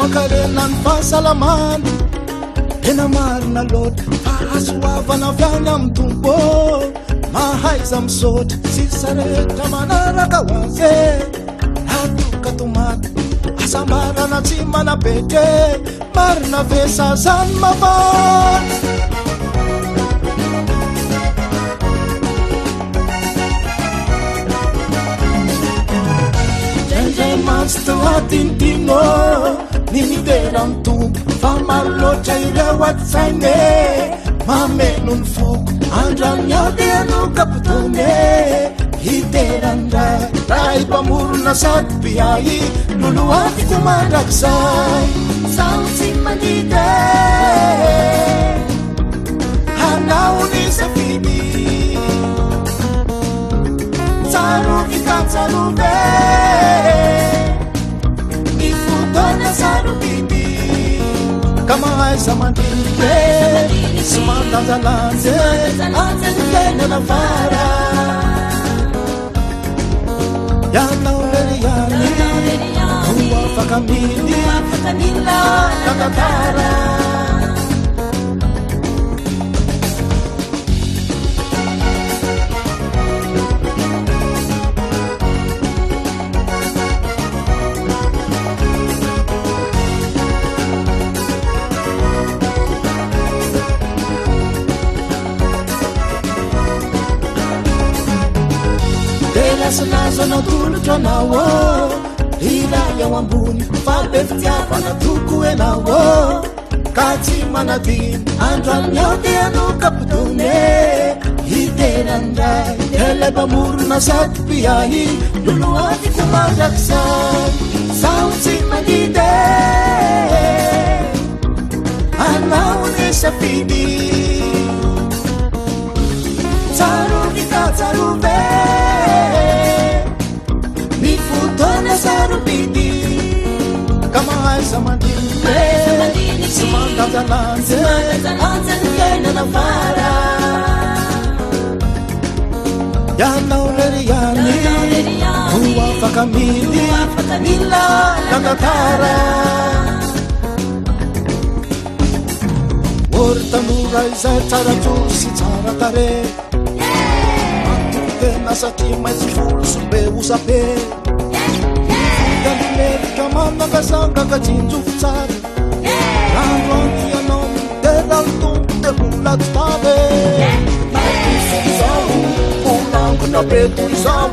akarenany fahasalamany tena marina loatra fahasoavana avy any amin'ny tompo mahaiza misaotra sisa rehetra manaraka ho azy atoka tomaty asambarana tsy manapetry marina vesazany mavana matsy toatintino ny miterany tompo fa maro loatra ireo atsaine mameno ny foko andrany ady anokapotone hiterany ray raha ipamorona sady piay loloatyko mandrakizay sao tsy mandide hanao ny safidy tsarovy katsarovy sarubidi kamaiza mandinike simandanzalanze anzenitene navara yanauleriyani uwafakamili nakatara Sanazana tulutra nawo Hila ya wambuni Fabeftiafana tuku enawo Kati manadin Andran yote anukaputune Hiterandai Eleba murna satpiai Luluati kumandaksan Sauti magide Anauni safidi Taruvita taruve sarubidi kamaiza mandine simandanzalanze anzenitene navara yanauleriyani uwafakamili nakatara ortanura izay tsara trosi tsara tare matokotena satria maitsy folo sombe osabe Merika manakasanga kajinjufo tsara Randroany ianao miterany tompo de vola tsy tave Natiso izao, volangona be toy izao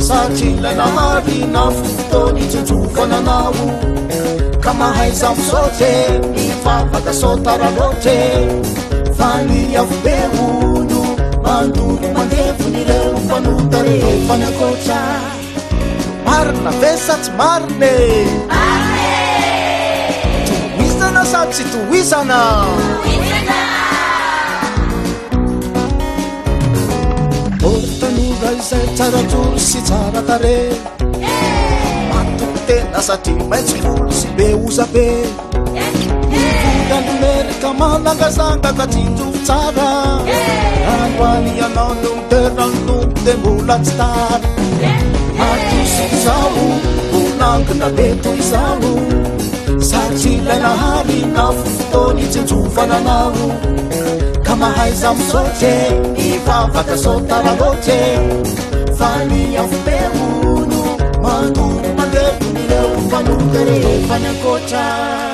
Satria ilay naharina fotoany itsonjofana anao Ka mahaiza misaotre, mivavaka sao tara loatre Fa ny avobe olo, mandolo mandevon'ireo fanota rehefa ny akoatra Marina vesa tsy marine Tohizana sa tsy tohizana Ortanora izay tsara joro sy tsara tare Matoko tena satria maitsy folo sy be ozabe Vola numerika manangazanga ka tsinjofo tsara Androany ianao no miterany tompo de mbola tsy tara Atusi izao, volangona be toy izao Satria ilay naharina fotoany itsonjofana anao Ka mahaiza misaotre, mivavaka sao tara loatre Fa ny avobe olo, mandolo mandevon'ireo fanota rehefa ny akoatra